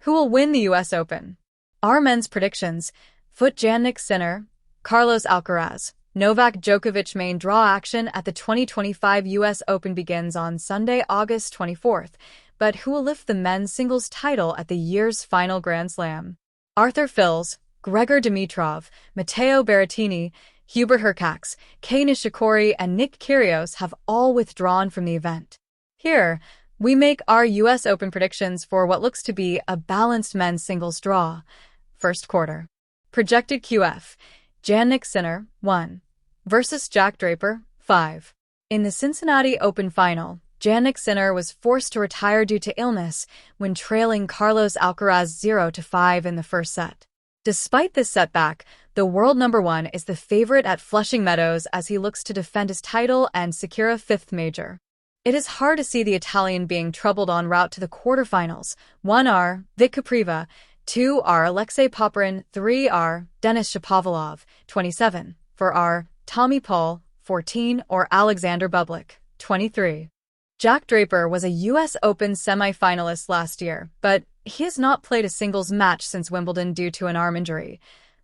Who will win the US Open? Our men's predictions: Foot Jannik Sinner, Carlos Alcaraz, Novak Djokovic. Main draw action at the 2025 US Open begins on Sunday, August 24th, but who will lift the men's singles title at the year's final Grand Slam? Arthur Ashe, Grigor Dimitrov, Matteo Berrettini, Hubert Hurkacz, Kei Nishikori, and Nick Kyrgios have all withdrawn from the event. Here, we make our US Open predictions for what looks to be a balanced men's singles draw. First quarter. Projected QF: Jannik Sinner, 1, versus Jack Draper, 5. In the Cincinnati Open final, Jannik Sinner was forced to retire due to illness when trailing Carlos Alcaraz 0-5 in the first set. Despite this setback, the world number one is the favorite at Flushing Meadows as he looks to defend his title and secure a fifth major. It is hard to see the Italian being troubled en route to the quarterfinals. 1R, Vit Capriva, 2R, Alexei Popyrin, 3R, Denis Shapovalov, 27, 4R, Tommy Paul, 14, or Alexander Bublik, 23. Jack Draper was a US Open semifinalist last year, but he has not played a singles match since Wimbledon due to an arm injury.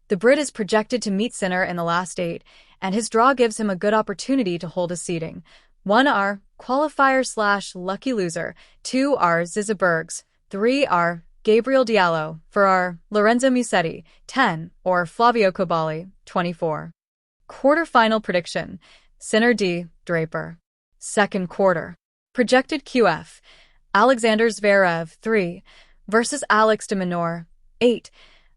The Brit is projected to meet Sinner in the last 8, and his draw gives him a good opportunity to hold his seeding. 1R, qualifier/lucky loser, 2R, Ziza Bergs, 3R, Gabriel Diallo, 4R, Lorenzo Musetti, 10, or Flavio Kobali, 24. Quarterfinal prediction: Sinner D. Draper. Second quarter. Projected QF: Alexander Zverev, 3, versus Alex de Minaur, 8.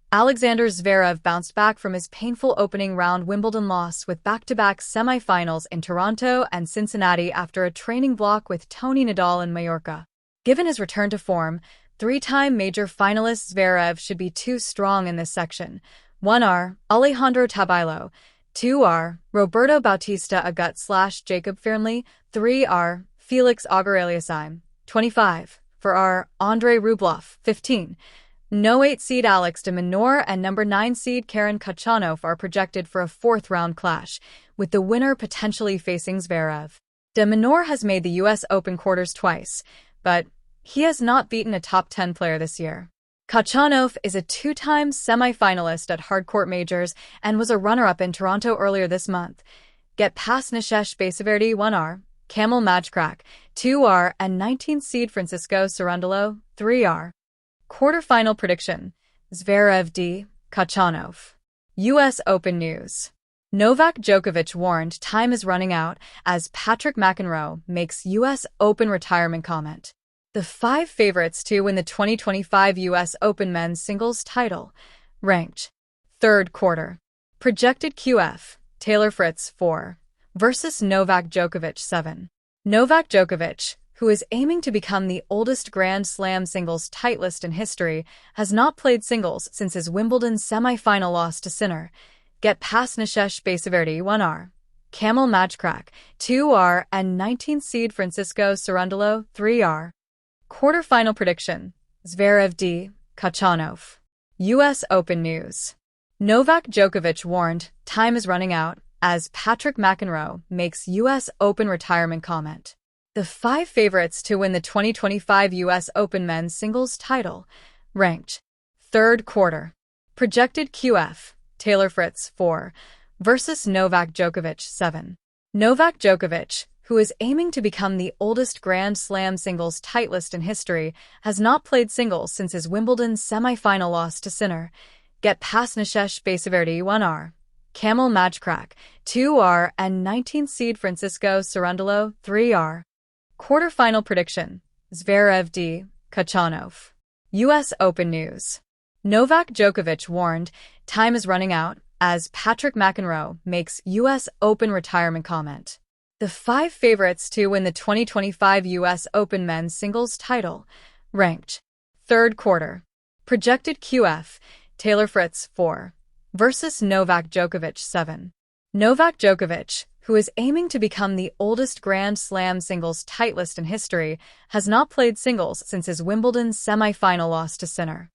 Alexander Zverev bounced back from his painful opening round Wimbledon loss with back-to-back semifinals in Toronto and Cincinnati after a training block with Tony Nadal in Mallorca. Given his return to form, three-time major finalist Zverev should be too strong in this section. 1R, Alejandro Tabilo, 2R, Roberto Bautista Agut/Jacob Fearnley, 3R, Felix Auger-Aliassime, 25, 4R, Andrei Rublev, 15. No 8-seed Alex de Minaur and number 9-seed Karen Khachanov are projected for a fourth-round clash, with the winner potentially facing Zverev. De Minaur has made the US Open quarters twice, but he has not beaten a top 10 player this year. Khachanov is a two-time semi-finalist at hardcourt majors and was a runner-up in Toronto earlier this month. Get past Nishesh Basaverdi, 1R, Kamil Majkrak, 2R, and 19th-seed Francisco Cerundolo, 3R. Quarterfinal prediction: Zverev D. Khachanov. US Open news. Novak Djokovic warned time is running out as Patrick McEnroe makes US Open retirement comment. The 5 favorites to win the 2025 US Open men's singles title. Ranked. Third quarter. Projected QF: Taylor Fritz, 4, versus Novak Djokovic, 7. Novak Djokovic, who is aiming to become the oldest Grand Slam singles titleist in history, has not played singles since his Wimbledon semifinal loss to Sinner. Get past Nishesh Basaverdi, 1R, Kamil Majkrak, 2R, and 19th-seed Francisco Cerundolo, 3R. Quarterfinal prediction: Zverev D. Khachanov. US Open news. Novak Djokovic warned time is running out as Patrick McEnroe makes US Open retirement comment. The 5 favorites to win the 2025 US Open men's singles title. Ranked. Third quarter. Projected QF: Taylor Fritz, 4, versus Novak Djokovic, 7. Novak Djokovic, who is aiming to become the oldest Grand Slam singles titleist in history, has not played singles since his Wimbledon semifinal loss to Sinner. Get past Nishesh Basaverdi, 1R, Kamil Majkrak, 2R, and 19th-seed Francisco Cerundolo, 3R. Quarterfinal prediction: Zverev D. Khachanov. US Open news. Novak Djokovic warned time is running out as Patrick McEnroe makes US Open retirement comment. The 5 favorites to win the 2025 US Open men's singles title. Ranked. Third quarter. Projected QF: Taylor Fritz, 4, versus Novak Djokovic, 7. Novak Djokovic, who is aiming to become the oldest Grand Slam singles titleist in history, has not played singles since his Wimbledon semifinal loss to Sinner.